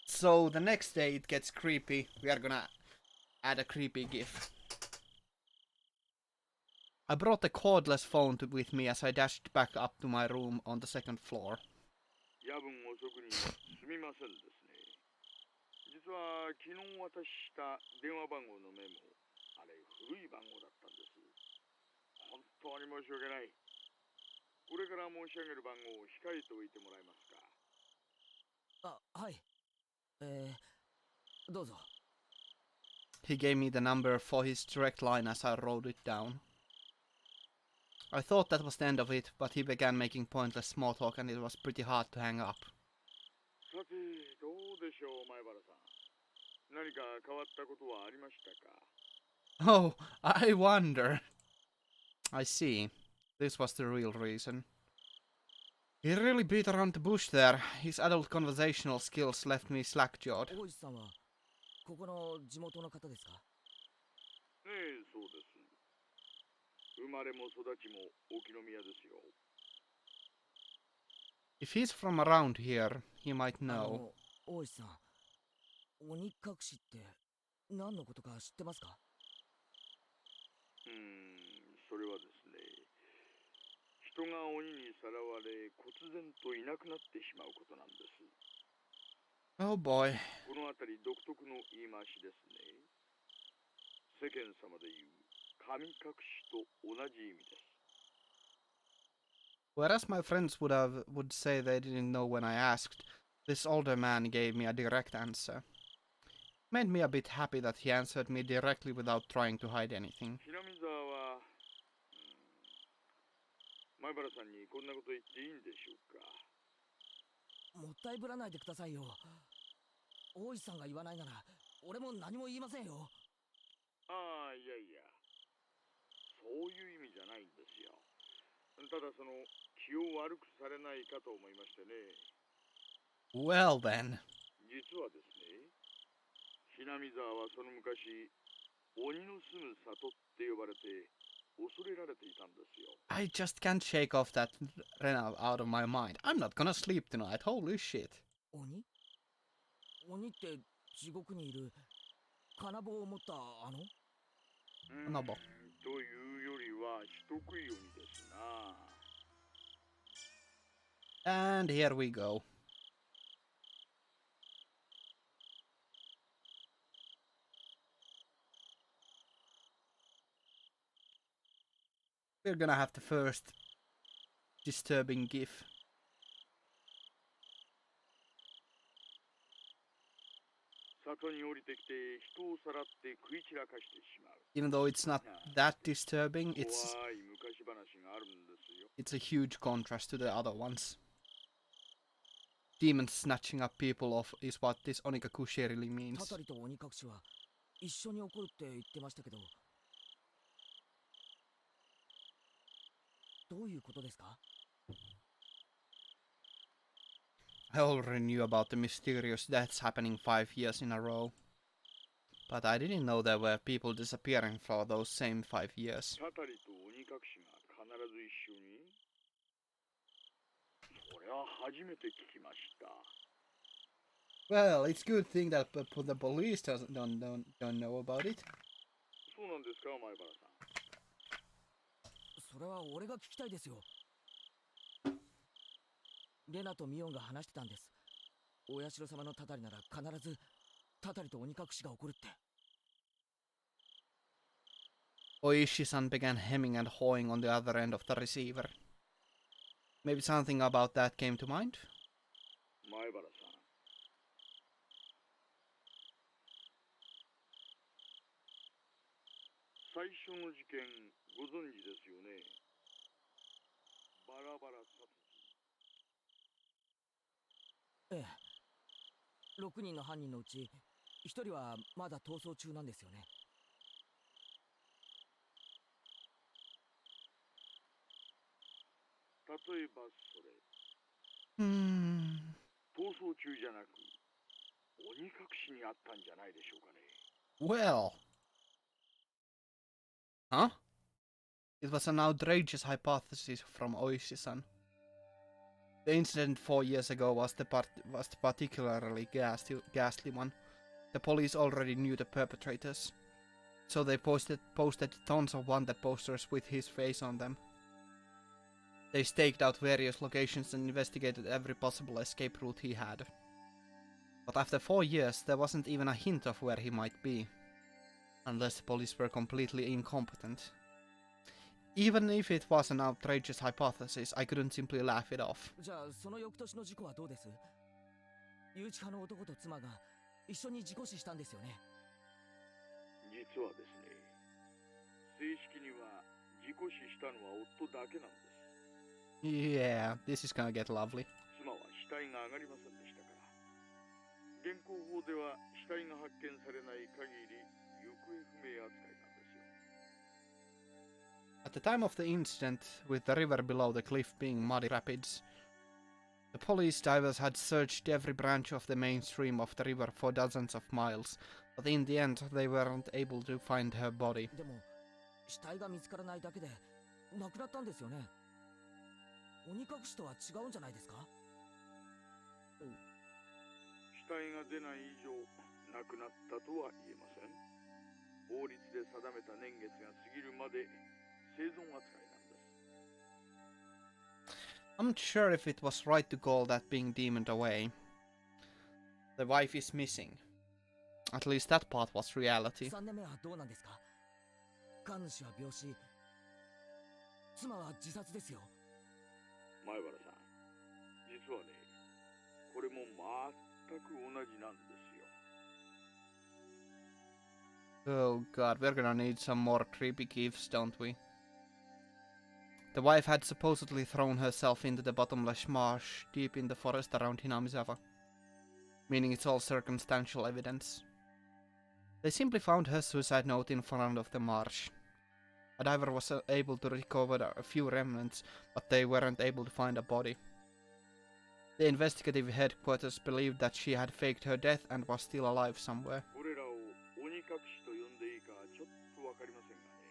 So the next day it gets creepy. We are gonna add a creepy gif. I brought the cordless phone with me as I dashed back up to my room on the second floor. 夜分遅くにすみませんですね。実は昨日渡した電話番号のメモ、あれ古い番号だったんです。本当に申し訳ない。これから申し上げる番号を控えておいてもらえますか。あ、はい。どうぞ。He gave me the number for his direct line as I wrote it down. I thought that was the end of it, but he began making pointless small talk and it was pretty hard to hang up. さて、どうでしょう、前原さん。何か変わったことはありましたか。 Oh, I wonder. I see. This was the real reason. He really beat around the bush there. His adult conversational skills left me slack-jawed. 大石さんはここの地元の方ですか。ええ、そうです。生まれも育ちも沖宮ですよ。If he's from around here, he might know. 大石さん、鬼隠しって何のことか知ってますか。それはですね、人が鬼にさらわれ、忽然といなくなってしまうことなんです。Oh boy. この辺り独特の言い回しですね。世間様で言う神隠しと同じ意味です。Whereas my friends would say they didn't know when I asked, this older man gave me a direct answer. Made me a bit happy that he answered me directly without trying to hide anything. 平見沢は、前原さんにこんなこと言っていいんでしょうか。もったいぶらないでくださいよ。大石さんが言わないなら俺も何も言いませんよ。ああ、いやいや、そういう意味じゃないんですよ。ただその気を悪くされないかと思いましてね。Well then. はですね、ひなみ沢はその昔、鬼の住む里って呼ばれて恐れられていたんですよ。I just can't shake off that Rena out of my mind. I'm not gonna sleep tonight. Holy shit. 鬼鬼って地獄にいる金棒を持ったナボ。というよりは人食い鬼ですな。And here we go. We're gonna have the first disturbing gif. 里に降りてきて人をさらって食い散らかしてしまう。 Even though it's not that disturbing, 怖い昔話があるんですよ。 it's a huge contrast to the other ones. Demons snatching up people off is what this Onikakushi really た means. たりと鬼隠しは一緒に起こるって言ってましたけど、どういうことですか？ I already knew about the mysterious deaths happening 5 years in a row. But I didn't know there were people disappearing for those same 5 years. たたりと鬼隠しが必ず一緒に？それは初めて聞きました。 Well, it's good thing that the police don't know about it. そうなんですか、前原さん。それは俺が聞きたいですよ。レナとミオンが話してたんです。お社様のたたりなら必ずたたりと鬼隠しが起こるって。 Oishi-san began hemming and hawing on the other end of the receiver. Maybe something about that came to mind? 前原さん。最初の事件ご存知ですよね。バラバラ殺人。ええ。6人の犯人のうち1人はまだ逃走中なんですよね。例えばそれ。逃走中じゃなく鬼隠しにあったんじゃないでしょうかね。 Well. Huh? It was an outrageous hypothesis from Oishi-san. The incident 4 years ago was the particularly ghastly one. The police already knew the perpetrators, so they posted tons of wanted posters with his face on them. They staked out various locations and investigated every possible escape route he had. But after 4 years, there wasn't even a hint of where he might be. Unless the police were completely incompetent. Even if it was an outrageous hypothesis, I couldn't simply laugh it off. じゃあその翌年の事故はどうです？誘致派の男と妻が一緒に事故死したんですよね。実はですね、正式には事故死したのは夫だけなんです。 Yeah, this is gonna get lovely. 妻は死体が上がりませんでしたから。現行法では死体が発見されない限り行方不明扱いなんですよ。 At the time of the incident, with the river below the cliff being muddy rapids, the police divers had searched every branch of the main stream of the river for dozens of miles, but in the end they weren't able to find her body. でも死体が見つからないだけで亡くなったんですよね。鬼隠しとは違うんじゃないですか？死体が出ない以上亡くなったとは言えません。法律で定めた年月が過ぎるまで生存扱いなんです。 I'm not sure if it was right to call that being demoned away. The wife is missing. At least that part was reality. 3年目はどうなんですか？神主は病死、妻は自殺ですよ。前原さん、実はね、これも全く同じなんですよ。 Oh god, we're gonna need some more creepy gifs, don't we? The wife had supposedly thrown herself into the bottomless marsh deep in the forest around Hinamizawa, meaning it's all circumstantial evidence. They simply found her suicide note in front of the marsh. A diver was able to recover a few remnants, but they weren't able to find a body. The investigative headquarters believed that she had faked her death and was still alive somewhere. これらを鬼隠しと呼んでいいかちょっとわかりませんがね。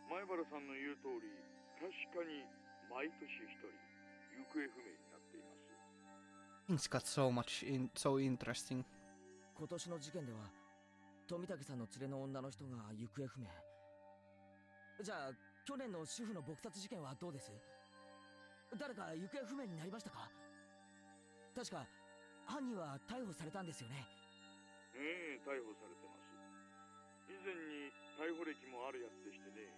前原さんの言う通り、確かに毎年一人行方不明になっています。Things got so interesting. 今年の事件では富武さんの連れの女の人が行方不明。じゃあ去年の主婦の撲殺事件はどうです？誰か行方不明になりましたか？確か犯人は逮捕されたんですよね。ええ、逮捕されてます。以前に逮捕歴もあるやつでしてね。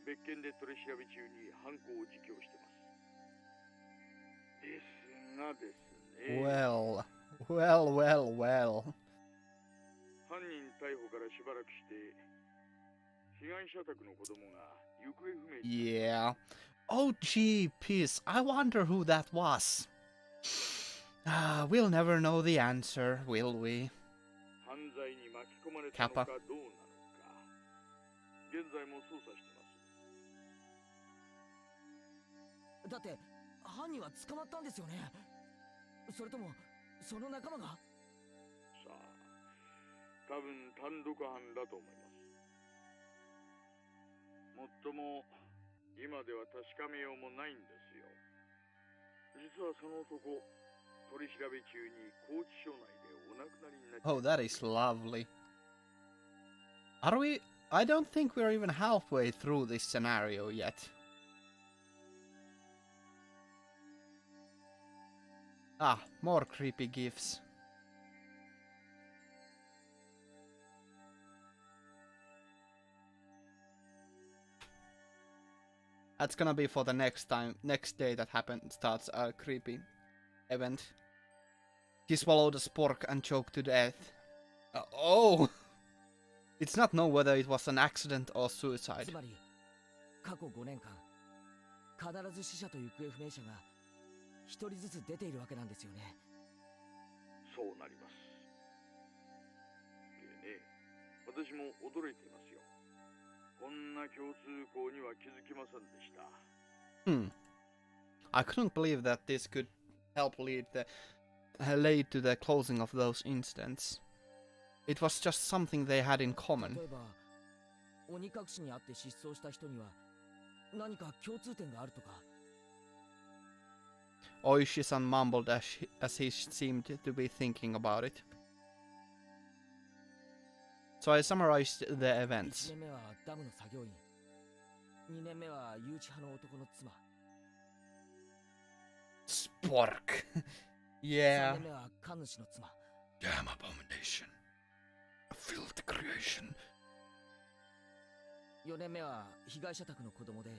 別件で取り調べ中に犯行を自供してます。ですがですね。Well. 犯人逮捕からしばらくして、被害者宅の子供が行方不明に。 Yeah. Oh gee, peace. I wonder who that was. We'll never know the answer, will we? 犯罪に巻き込まれたのかどうなのか。現在も捜査してます。だって犯人は捕まったんですよね。それともその仲間が？さあ、多分単独犯だと思います。もっとも今では確かめようもないんですよ。実はその男、取り調べ中に拘置所内でお亡くなりになっちゃった。 Oh, that is lovely. Are we? I don't think we're even halfway through this scenario yet. More creepy gifs. That's gonna be for the next day that starts a creepy event. He swallowed a spork and choked to death. Oh! It's not known whether it was an accident or suicide. つまり過去5年間必ず死者と行方不明者が一人ずつ出ているわけなんですよね。そうなります。ねえ、私も驚いていますよ。こんな共通項には気づきませんでした。I couldn't believe that this could help lead to the closing of those incidents. It was just something they had in common. 例えば鬼隠しにあって失踪した人には何か共通点があるとか。Oishi-san mumbled as he seemed to be thinking about it. So I summarized the 1 events. 年目はダムの作業員、2年目は誘致派の男の妻、 Spork. 3 Yeah. 年目は神主の妻、 Damn abomination. A filthy creation. 4年目は被害者宅の子供で、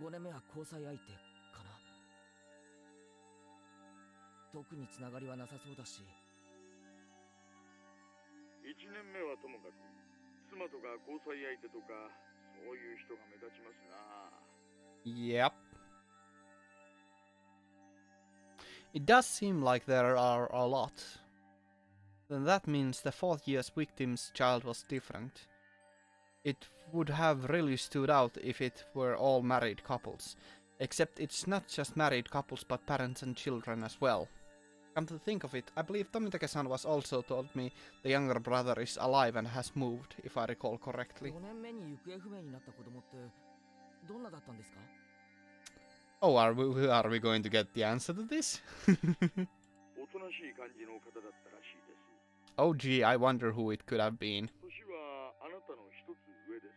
5年目は交際相手かな。特につながりはなさそうだし。1年目はともかく、妻とか交際相手とか、そういう人が目立ちますな。 Yep. It does seem like there are a lot. Then that means the fourth year's victim's child was different. It would have really stood out if it were all married couples. Except it's not just married couples but parents and children as well. Come to think of it, I believe Tomitake-san was also told me the younger brother is alive and has moved, if I recall correctly. 4年目に行方不明になった子供ってどんなだったんですか？ Oh, are we going to get the answer to this? おとなしい感じの方だったらしいです。 Oh gee, I wonder who it could have been. 年はあなたの一つ上です。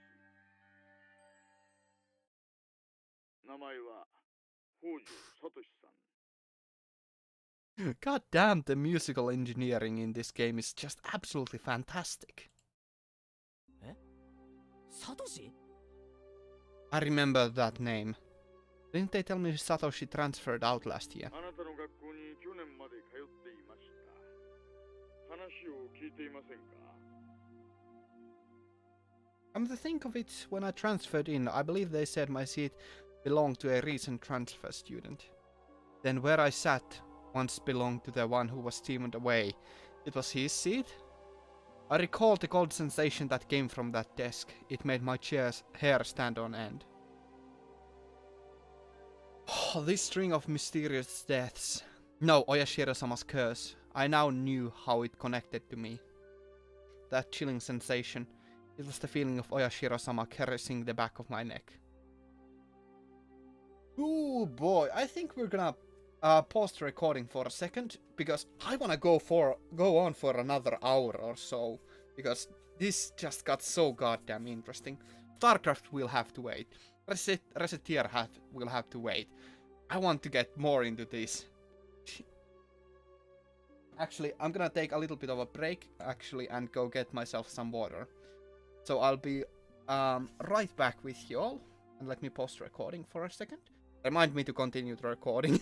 名前は北条聡さん。 God damn, the musical engineering in this game is just absolutely fantastic. え？サトシ？ I remember that name. Didn't they tell me Satoshi transferred out last year? あなたの学校に去年まで通っていました。話を聞いていませんか？ Come to think of it, when I transferred in, I believe they said my seat belonged to a recent transfer student. Then where I sat once belonged to the one who was steamed away. It was his seat? I recall the cold sensation that came from that desk. It made my hair stand on end. Oh, this string of mysterious deaths. No, Oyashiro-sama's curse. I now knew how it connected to me. That chilling sensation. It was the feeling of Oyashiro-sama caressing the back of my neck. Ooh boy, I think we're gonna pause the recording for a second because I wanna go on for another hour or so because this just got so goddamn interesting. StarCraft will have to wait. Reseteer will have to wait. I want to get more into this. Actually, I'm gonna take a little bit of a break actually and go get myself some water. So I'll be right back with you all. And let me pause the recording for a second. Remind me to continue the recording.